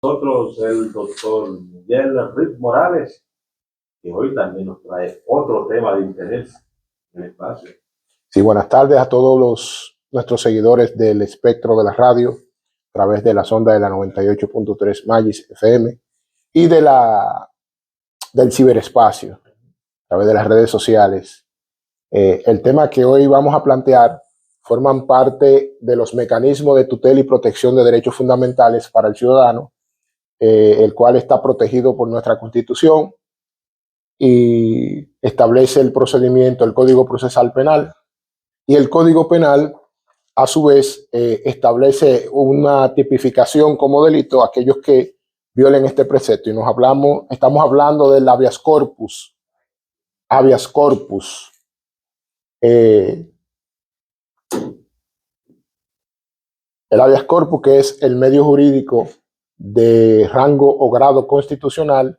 Nosotros el doctor Miguel Rick Morales, que hoy también nos trae otro tema de interés en el espacio. Sí, buenas tardes a todos nuestros seguidores del espectro de la radio, a través de la sonda de la 98.3 Magis FM y del ciberespacio, a través de las redes sociales. El tema que hoy vamos a plantear forman parte de los mecanismos de tutela y protección de derechos fundamentales para el ciudadano, el cual está protegido por nuestra Constitución y establece el procedimiento, el Código Procesal Penal, y el Código Penal a su vez establece una tipificación como delito a aquellos que violen este precepto, y estamos hablando del habeas corpus. Habeas corpus. El habeas corpus, que es el medio jurídico de rango o grado constitucional,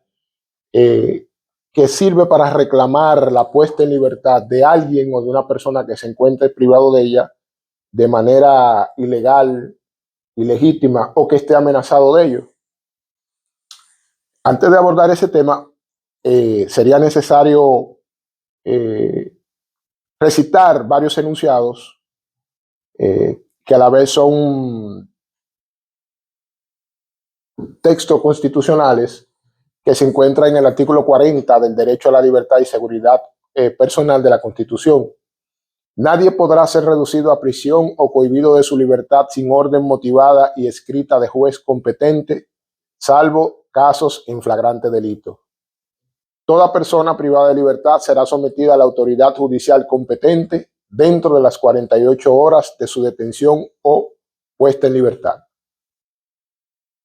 que sirve para reclamar la puesta en libertad de alguien o de una persona que se encuentre privado de ella de manera ilegal, ilegítima, o que esté amenazado de ello. Antes de abordar ese tema, sería necesario recitar varios enunciados que a la vez son textos constitucionales que se encuentran en el artículo 40 del derecho a la libertad y seguridad personal de la Constitución. Nadie podrá ser reducido a prisión o cohibido de su libertad sin orden motivada y escrita de juez competente, salvo casos en flagrante delito. Toda persona privada de libertad será sometida a la autoridad judicial competente dentro de las 48 horas de su detención o puesta en libertad.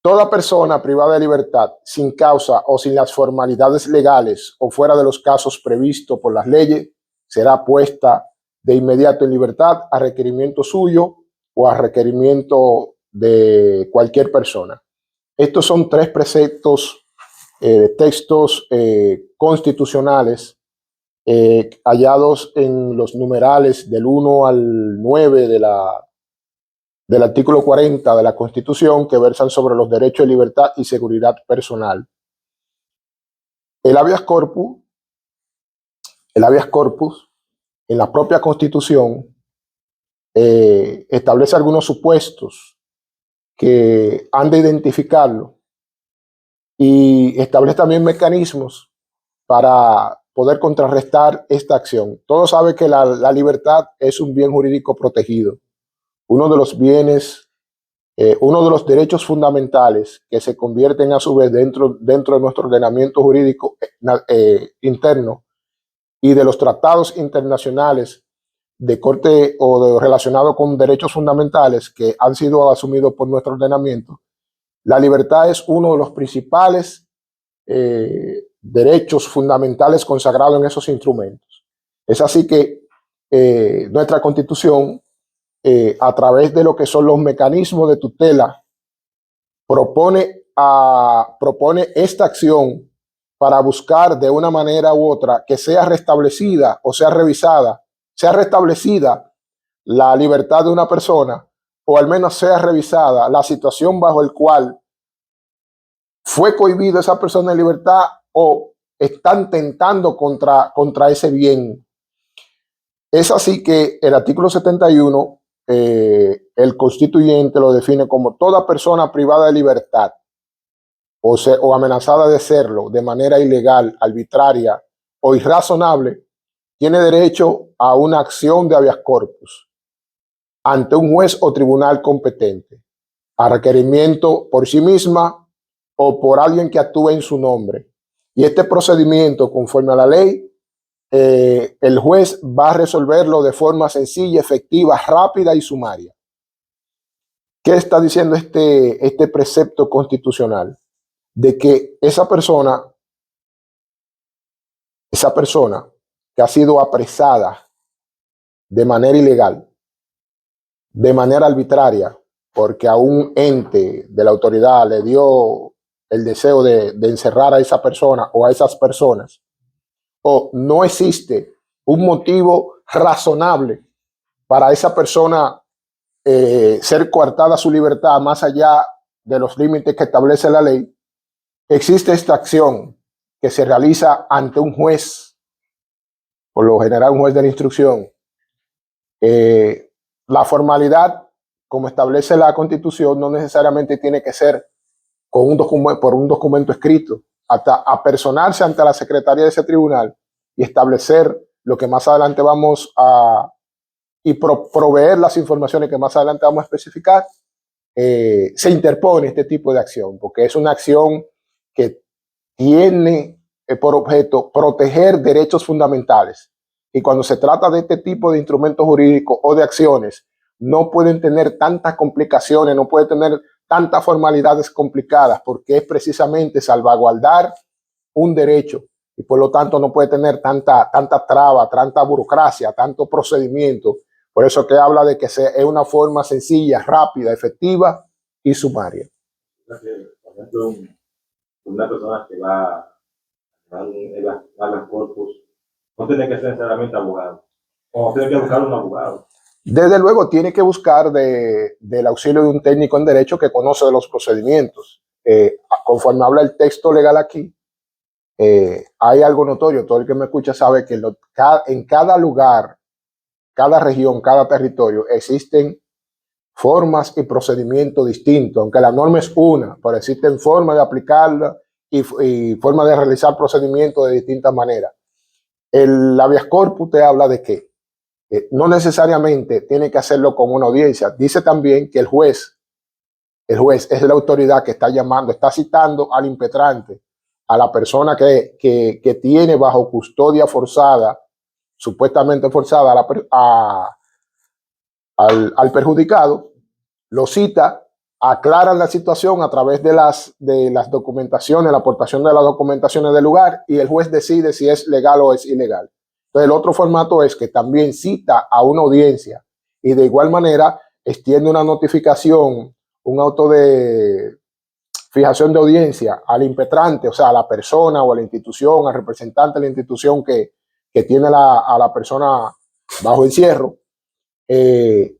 Toda persona privada de libertad sin causa o sin las formalidades legales o fuera de los casos previstos por las leyes será puesta de inmediato en libertad a requerimiento suyo o a requerimiento de cualquier persona. Estos son tres preceptos, textos constitucionales hallados en los numerales del 1 al 9 del artículo 40 de la Constitución, que versan sobre los derechos de libertad y seguridad personal. El habeas corpus en la propia Constitución establece algunos supuestos que han de identificarlo y establece también mecanismos para poder contrarrestar esta acción. Todos saben que la libertad es un bien jurídico protegido, uno de los bienes, uno de los derechos fundamentales que se convierten a su vez dentro de nuestro ordenamiento jurídico interno y de los tratados internacionales de corte o relacionado con derechos fundamentales que han sido asumidos por nuestro ordenamiento. La libertad es uno de los principales derechos fundamentales consagrados en esos instrumentos. Es así que nuestra Constitución, a través de lo que son los mecanismos de tutela, propone esta acción para buscar de una manera u otra que sea restablecida o sea restablecida la libertad de una persona, o al menos sea revisada la situación bajo el cual fue cohibido esa persona de libertad o están tentando contra ese bien. Es así que el artículo 71, el constituyente lo define como toda persona privada de libertad o amenazada de serlo de manera ilegal, arbitraria o irrazonable, tiene derecho a una acción de habeas corpus ante un juez o tribunal competente, a requerimiento por sí misma o por alguien que actúe en su nombre. Y este procedimiento, conforme a la ley, el juez va a resolverlo de forma sencilla, efectiva, rápida y sumaria. ¿Qué está diciendo este precepto constitucional? De que esa persona que ha sido apresada de manera ilegal, de manera arbitraria, porque a un ente de la autoridad le dio el deseo de encerrar a esa persona o a esas personas, o no existe un motivo razonable para esa persona ser coartada su libertad más allá de los límites que establece la ley, existe esta acción que se realiza ante un juez, por lo general un juez de la instrucción. La formalidad, como establece la Constitución, no necesariamente tiene que ser con por un documento escrito, hasta apersonarse ante la secretaría de ese tribunal y establecer lo que más adelante vamos a proveer las informaciones que más adelante vamos a especificar. Se interpone este tipo de acción, porque es una acción que tiene por objeto proteger derechos fundamentales. Y cuando se trata de este tipo de instrumentos jurídicos o de acciones, no pueden tener tantas complicaciones, no pueden tener tantas formalidades complicadas, porque es precisamente salvaguardar un derecho y por lo tanto no puede tener tanta traba, tanta burocracia, tanto procedimiento. Por eso que habla de que es una forma sencilla, rápida, efectiva y sumaria. Por ejemplo, una persona que va a las corpus no tiene que ser necesariamente abogado, o tiene que buscar un abogado. Desde luego tiene que buscar del auxilio de un técnico en derecho que conoce de los procedimientos. Conforme habla el texto legal aquí, hay algo notorio. Todo el que me escucha sabe que en cada lugar, cada región, cada territorio, existen formas y procedimientos distintos, aunque la norma es una, pero existen formas de aplicarla y formas de realizar procedimientos de distintas maneras. El habeas corpus te habla de que no necesariamente tiene que hacerlo con una audiencia. Dice también que el juez es la autoridad que está llamando, está citando al impetrante, a la persona que tiene bajo custodia forzada, supuestamente forzada al perjudicado, lo cita, aclaran la situación a través de las documentaciones, la aportación de las documentaciones del lugar, y el juez decide si es legal o es ilegal. Entonces, el otro formato es que también cita a una audiencia y de igual manera extiende una notificación, un auto de fijación de audiencia al impetrante, o sea, a la persona o a la institución, al representante de la institución que tiene a la persona bajo encierro.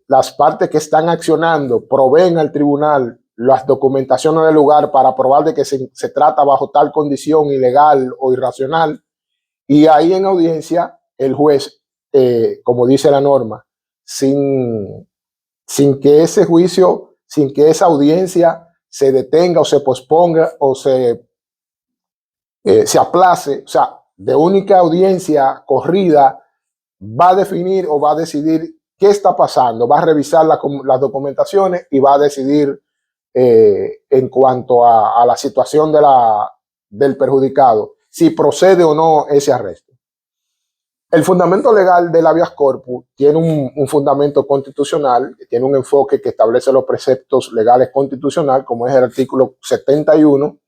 Las partes que están accionando proveen al tribunal las documentaciones del lugar para probar de que se trata bajo tal condición ilegal o irracional, y ahí en audiencia el juez, como dice la norma, sin que ese juicio, sin que esa audiencia se detenga o se posponga o se aplace, o sea, de única audiencia corrida, va a definir o va a decidir qué está pasando, va a revisar las documentaciones y va a decidir en cuanto a la situación del perjudicado, si procede o no ese arresto. El fundamento legal del habeas corpus tiene un fundamento constitucional, tiene un enfoque que establece los preceptos legales constitucionales, como es el artículo 71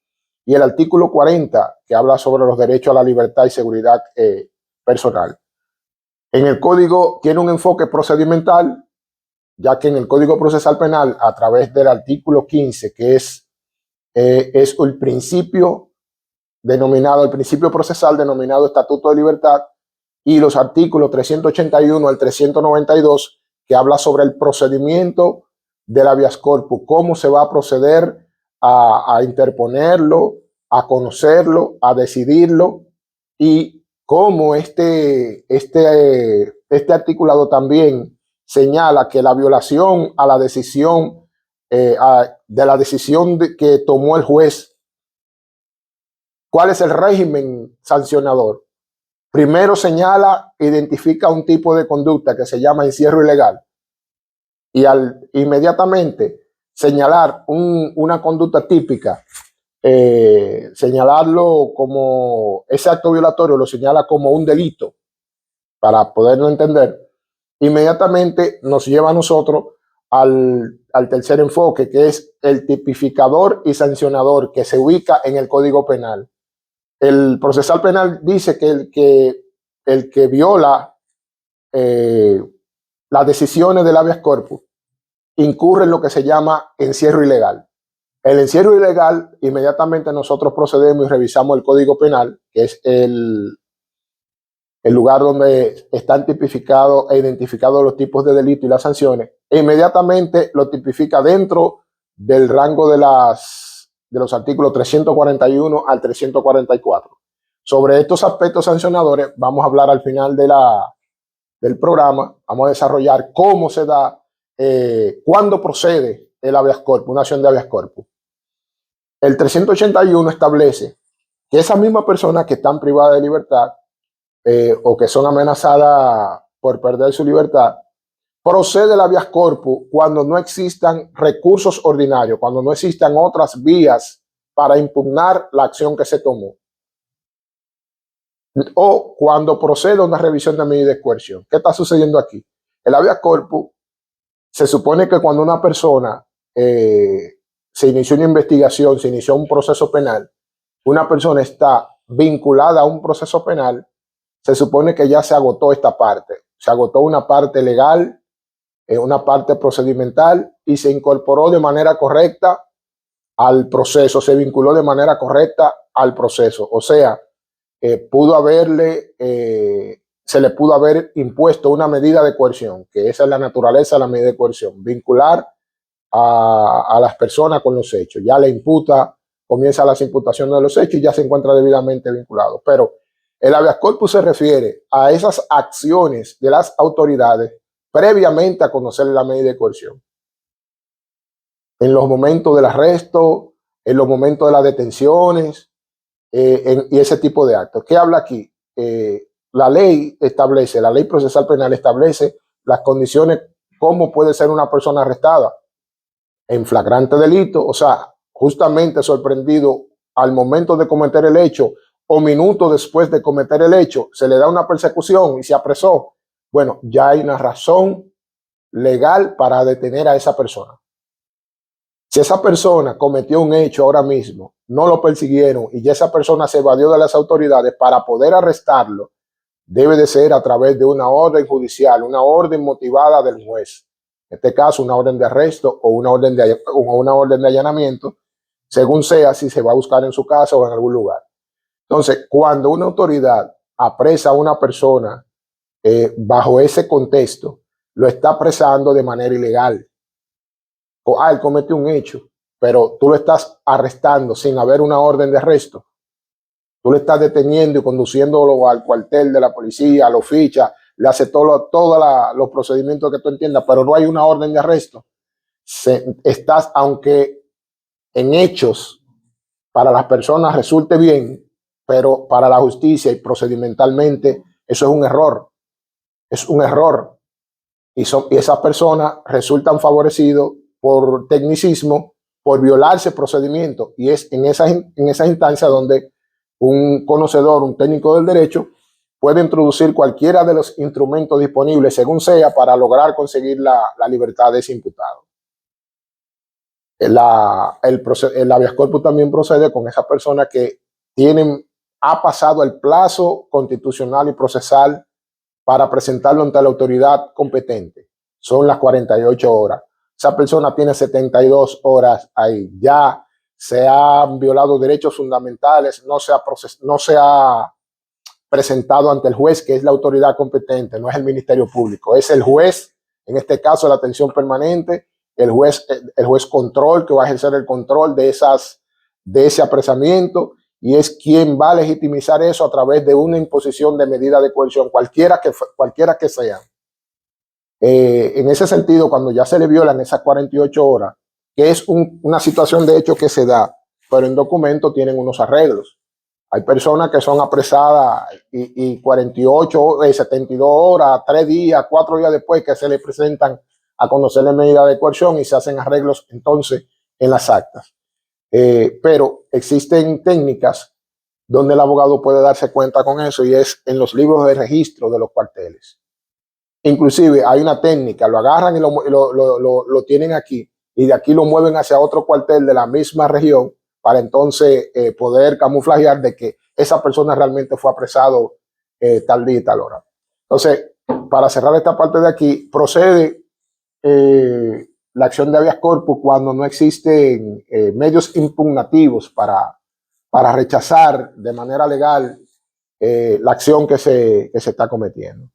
y el artículo 40, que habla sobre los derechos a la libertad y seguridad personal. En el código tiene un enfoque procedimental, ya que en el Código Procesal Penal, a través del artículo 15, que es el principio procesal denominado Estatuto de Libertad, y los artículos 381 al 392, que habla sobre el procedimiento del habeas corpus, cómo se va a proceder a interponerlo, a conocerlo, a decidirlo, y cómo este articulado también señala que la violación a la decisión que tomó el juez, ¿cuál es el régimen sancionador? Primero señala, identifica un tipo de conducta que se llama encierro ilegal, y al inmediatamente señalar una conducta típica, señalarlo como ese acto violatorio, lo señala como un delito para poderlo entender, inmediatamente nos lleva a nosotros al tercer enfoque, que es el tipificador y sancionador, que se ubica en el Código Penal. El procesal penal dice que el que viola las decisiones del habeas corpus incurre en lo que se llama encierro ilegal. El encierro ilegal, inmediatamente nosotros procedemos y revisamos el Código Penal, que es el lugar donde están tipificados e identificados los tipos de delito y las sanciones, e inmediatamente lo tipifica dentro del rango de los artículos 341 al 344. Sobre estos aspectos sancionadores vamos a hablar al final del programa. Vamos a desarrollar cómo se da, cuándo procede el habeas corpus, una acción de habeas corpus. El 381 establece que esas mismas personas que están privadas de libertad o que son amenazadas por perder su libertad, procede el habeas corpus cuando no existan recursos ordinarios, cuando no existan otras vías para impugnar la acción que se tomó, o cuando procede una revisión de medida de coerción. ¿Qué está sucediendo aquí? El habeas corpus se supone que cuando una persona se inició una investigación, se inició un proceso penal, una persona está vinculada a un proceso penal, se supone que ya se agotó esta parte, se agotó una parte legal, una parte procedimental y se incorporó de manera correcta al proceso, se vinculó de manera correcta al proceso. O sea, se le pudo haber impuesto una medida de coerción, que esa es la naturaleza de la medida de coerción, vincular a las personas con los hechos. Ya le imputa, comienza las imputaciones de los hechos y ya se encuentra debidamente vinculado. Pero el habeas corpus se refiere a esas acciones de las autoridades previamente a conocer la medida de coerción. En los momentos del arresto, en los momentos de las detenciones y ese tipo de actos. ¿Qué habla aquí? La ley procesal penal establece las condiciones cómo puede ser una persona arrestada en flagrante delito, o sea, justamente sorprendido al momento de cometer el hecho o minutos después de cometer el hecho, se le da una persecución y se apresó. Bueno, ya hay una razón legal para detener a esa persona. Si esa persona cometió un hecho ahora mismo, no lo persiguieron y ya esa persona se evadió de las autoridades, para poder arrestarlo, debe de ser a través de una orden judicial, una orden motivada del juez. En este caso, una orden de arresto o una orden de allanamiento, según sea, si se va a buscar en su casa o en algún lugar. Entonces, cuando una autoridad apresa a una persona bajo ese contexto, lo está apresando de manera ilegal. Él cometió un hecho, pero tú lo estás arrestando sin haber una orden de arresto. Tú lo estás deteniendo y conduciéndolo al cuartel de la policía, lo ficha, le hace todos los procedimientos que tú entiendas, pero no hay una orden de arresto. Aunque en hechos para las personas resulte bien, pero para la justicia y procedimentalmente eso es un error. Es un error. Y esas personas resultan favorecidos por tecnicismo, por violarse el procedimiento. Y es en esa instancia donde un conocedor, un técnico del derecho, puede introducir cualquiera de los instrumentos disponibles, según sea, para lograr conseguir la libertad de ese imputado. El habeas corpus también procede con esas personas que ha pasado el plazo constitucional y procesal para presentarlo ante la autoridad competente. Son las 48 horas. Esa persona tiene 72 horas ahí. Ya se han violado derechos fundamentales, no se ha presentado ante el juez, que es la autoridad competente, no es el Ministerio Público, es el juez, en este caso la atención permanente, el juez control, que va a ejercer el control de ese apresamiento, y es quien va a legitimizar eso a través de una imposición de medida de coerción, cualquiera que sea. En ese sentido, cuando ya se le violan esas 48 horas, que es una situación de hecho que se da, pero en documento tienen unos arreglos. Hay personas que son apresadas y 48, 72 horas, 3 días, 4 días después que se le presentan a conocer la medida de coerción y se hacen arreglos entonces en las actas. Pero existen técnicas donde el abogado puede darse cuenta con eso, y es en los libros de registro de los cuarteles. Inclusive hay una técnica, lo agarran y lo tienen aquí, y de aquí lo mueven hacia otro cuartel de la misma región para entonces poder camuflajear de que esa persona realmente fue apresado tal día y tal hora. Entonces, para cerrar esta parte de aquí, procede la acción de habeas corpus cuando no existen medios impugnativos para rechazar de manera legal la acción que se está cometiendo.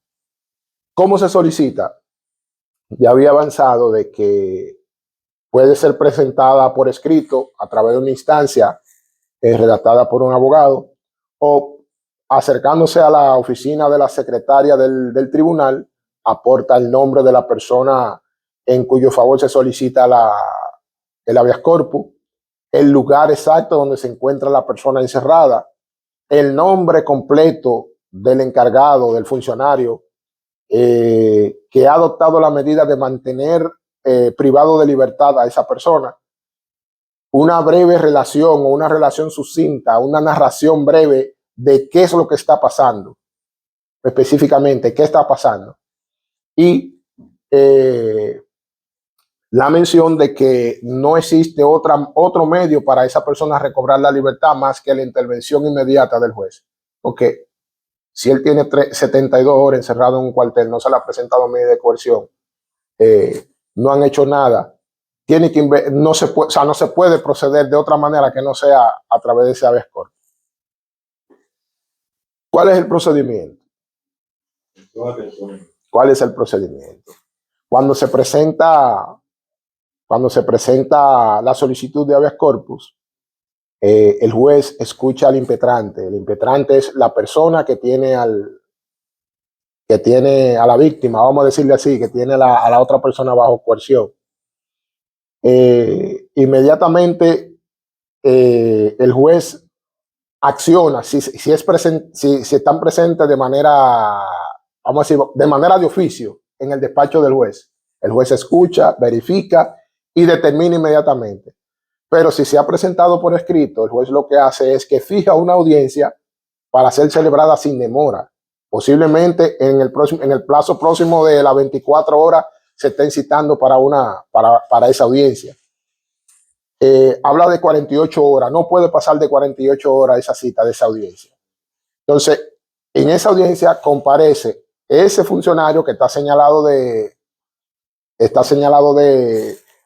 ¿Cómo se solicita? Ya había avanzado de que puede ser presentada por escrito a través de una instancia redactada por un abogado o acercándose a la oficina de la secretaria del tribunal, aporta el nombre de la persona en cuyo favor se solicita el habeas corpus, el lugar exacto donde se encuentra la persona encerrada, el nombre completo del encargado, del funcionario que ha adoptado la medida de mantener privado de libertad a esa persona, una breve relación o una relación sucinta, una narración breve de qué es lo que está pasando, específicamente qué está pasando, y la mención de que no existe otro medio para esa persona recobrar la libertad más que la intervención inmediata del juez. Porque si él tiene 72 horas encerrado en un cuartel, no se le ha presentado medida de coerción, no han hecho nada, no se puede proceder de otra manera que no sea a través de ese habeas corpus. ¿Cuál es el procedimiento? ¿Cuál es el procedimiento? Cuando se presenta la solicitud de habeas corpus, el juez escucha al impetrante. El impetrante es la persona que tiene a la víctima, vamos a decirle así, que tiene a la otra persona bajo coerción. Inmediatamente el juez acciona, si están presentes de manera, vamos a decir, de manera de oficio en el despacho del juez. El juez escucha, verifica y determina inmediatamente. Pero si se ha presentado por escrito, el juez lo que hace es que fija una audiencia para ser celebrada sin demora. Posiblemente en el plazo próximo de las 24 horas se estén citando para esa audiencia. Habla de 48 horas, no puede pasar de 48 horas esa cita de esa audiencia. Entonces, en esa audiencia comparece ese funcionario que está señalado de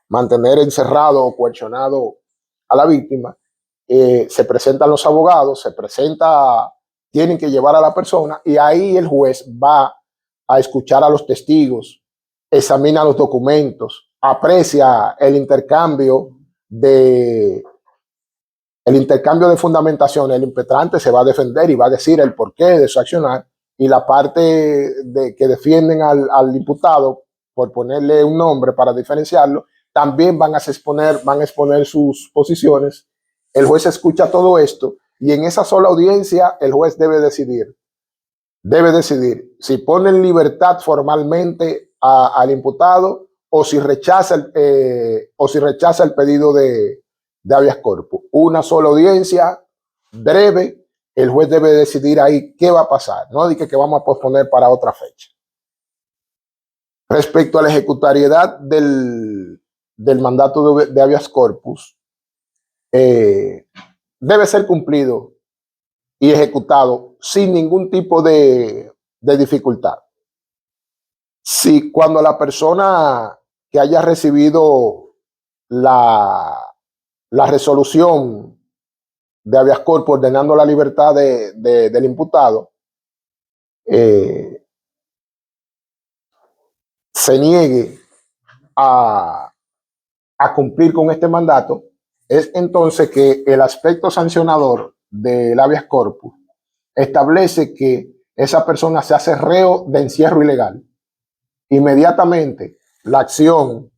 mantener encerrado o coercionado a la víctima. Se presentan los abogados, tienen que llevar a la persona y ahí el juez va a escuchar a los testigos, examina los documentos, aprecia el intercambio de fundamentación. El impetrante se va a defender y va a decir el porqué de su accionar, y la parte que defienden al imputado, por ponerle un nombre para diferenciarlo, también van a exponer sus posiciones. El juez escucha todo esto y en esa sola audiencia el juez debe decidir si pone en libertad formalmente al imputado o si rechaza el pedido de habeas corpus. Una sola audiencia breve, el juez debe decidir ahí qué va a pasar, no dice que vamos a posponer para otra fecha. Respecto a la ejecutariedad del mandato de habeas corpus, debe ser cumplido y ejecutado sin ningún tipo de dificultad. Si cuando la persona que haya recibido la resolución de habeas corpus ordenando la libertad del imputado, se niegue a cumplir con este mandato, es entonces que el aspecto sancionador del habeas corpus establece que esa persona se hace reo de encierro ilegal. Inmediatamente la acción,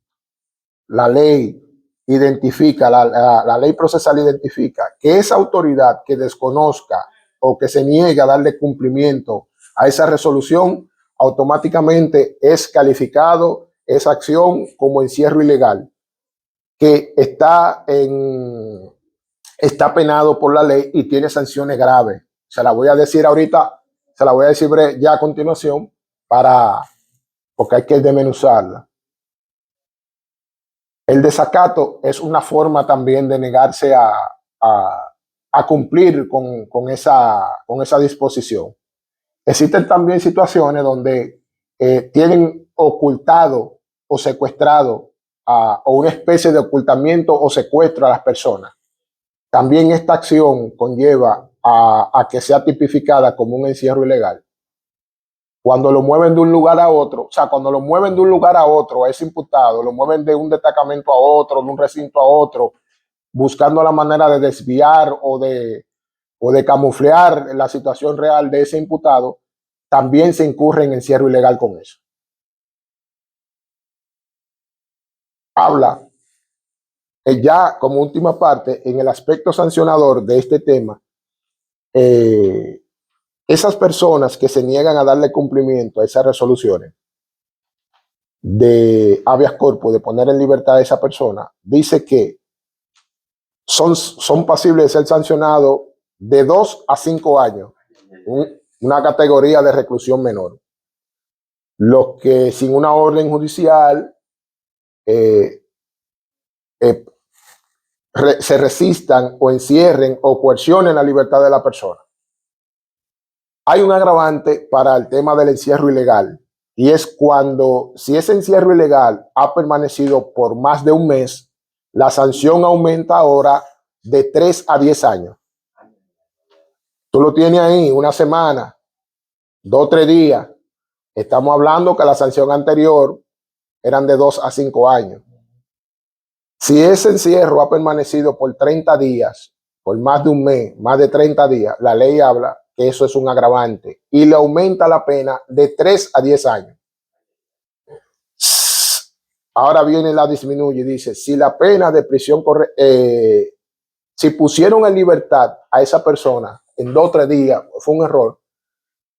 la ley identifica, la ley procesal identifica que esa autoridad que desconozca o que se niegue a darle cumplimiento a esa resolución, automáticamente es calificado esa acción como encierro ilegal, que está penado por la ley y tiene sanciones graves. Se la voy a decir ahorita, se la voy a decir ya a continuación, porque hay que desmenuzarla. El desacato es una forma también de negarse a cumplir con esa disposición. Existen también situaciones donde tienen ocultado o secuestrado o una especie de ocultamiento o secuestro a las personas. También esta acción conlleva a que sea tipificada como un encierro ilegal. cuando lo mueven de un lugar a otro, o sea, cuando lo mueven de un lugar a otro, ese imputado, lo mueven de un destacamento a otro, de un recinto a otro, buscando la manera de desviar o de camuflear la situación real de ese imputado, también se incurre en encierro ilegal con eso. Habla ya como última parte en el aspecto sancionador de este tema, esas personas que se niegan a darle cumplimiento a esas resoluciones de habeas corpus, de poner en libertad a esa persona, dice que son pasibles de ser sancionados de 2 a 5 años, una categoría de reclusión menor. Los que sin una orden judicial se resistan o encierren o coercionen la libertad de la persona. Hay un agravante para el tema del encierro ilegal, y es cuando, si ese encierro ilegal ha permanecido por más de un mes, la sanción aumenta ahora de 3 a 10 años. Tú lo tienes ahí una semana, 2 o 3 días. Estamos hablando que la sanción anterior eran de 2 a 5 años. Si ese encierro ha permanecido por 30 días, por más de un mes, más de 30 días, la ley habla que eso es un agravante y le aumenta la pena de 3 a 10 años. Ahora viene la disminuye y dice, si la pena de prisión si pusieron en libertad a esa persona en 2 o 3 días, fue un error,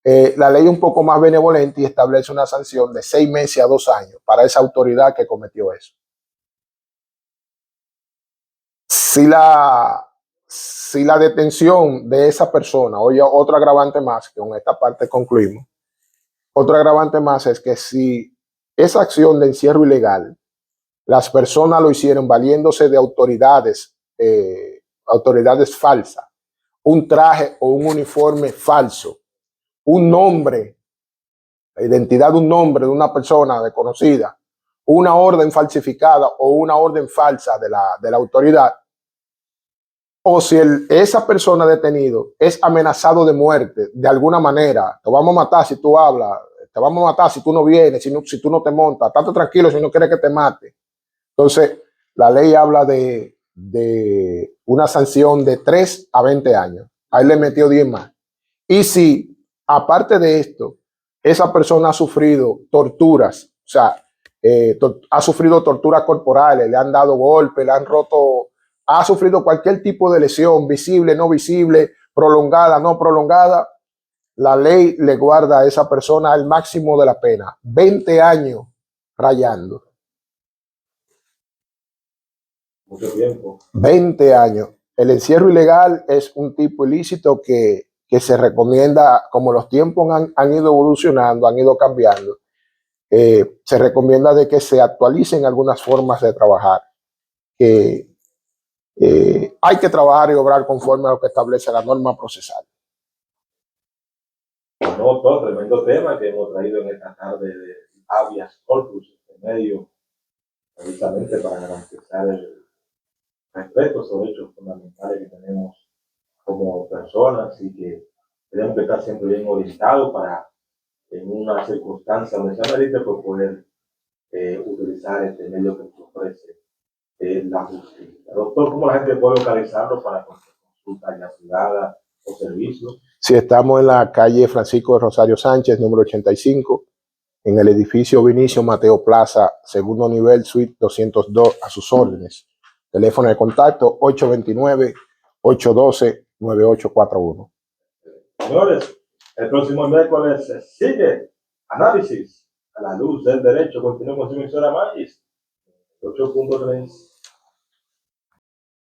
la ley es un poco más benevolente y establece una sanción de 6 meses a 2 años para esa autoridad que cometió eso. Si la detención de esa persona, oye, otro agravante más, que con esta parte concluimos, otro agravante más es que si esa acción de encierro ilegal, las personas lo hicieron valiéndose de autoridades falsas, un traje o un uniforme falso, un nombre, la identidad de un nombre de una persona desconocida, una orden falsificada o una orden falsa de la autoridad, o si esa persona detenido es amenazado de muerte de alguna manera, te vamos a matar si tú hablas, te vamos a matar si tú no vienes, si tú no te montas, estate tranquilo si no quieres que te mate. Entonces, la ley habla de una sanción de 3 a 20 años. Ahí le metió 10 más. Y si, aparte de esto, esa persona ha sufrido torturas, o sea, ha sufrido torturas corporales, le han dado golpes, le han roto, ha sufrido cualquier tipo de lesión, visible, no visible, prolongada, no prolongada, la ley le guarda a esa persona el máximo de la pena, 20 años rayando. Mucho tiempo. 20 años. El encierro ilegal es un tipo ilícito que se recomienda, como los tiempos han ido evolucionando, han ido cambiando, se recomienda de que se actualicen algunas formas de trabajar. Hay que trabajar y obrar conforme a lo que establece la norma procesal. Bueno, doctor, tremendo tema que hemos traído en esta tarde de habeas corpus, en medio, precisamente para garantizar el respeto a esos derechos fundamentales que tenemos como personas y que tenemos que estar siempre bien orientados para, en una circunstancia donde se amerite, pues poder utilizar este medio que nos ofrece la justicia. Doctor, ¿cómo la gente puede localizarlo para consulta ya privada o servicios? Sí, estamos en la calle Francisco de Rosario Sánchez, número 85, en el edificio Vinicio Mateo Plaza, segundo nivel, suite 202, a sus órdenes. Teléfono de contacto 829-812-9841. Señores, el próximo miércoles sigue Análisis a la Luz del Derecho. Continuamos con su emisora Magis 8.3.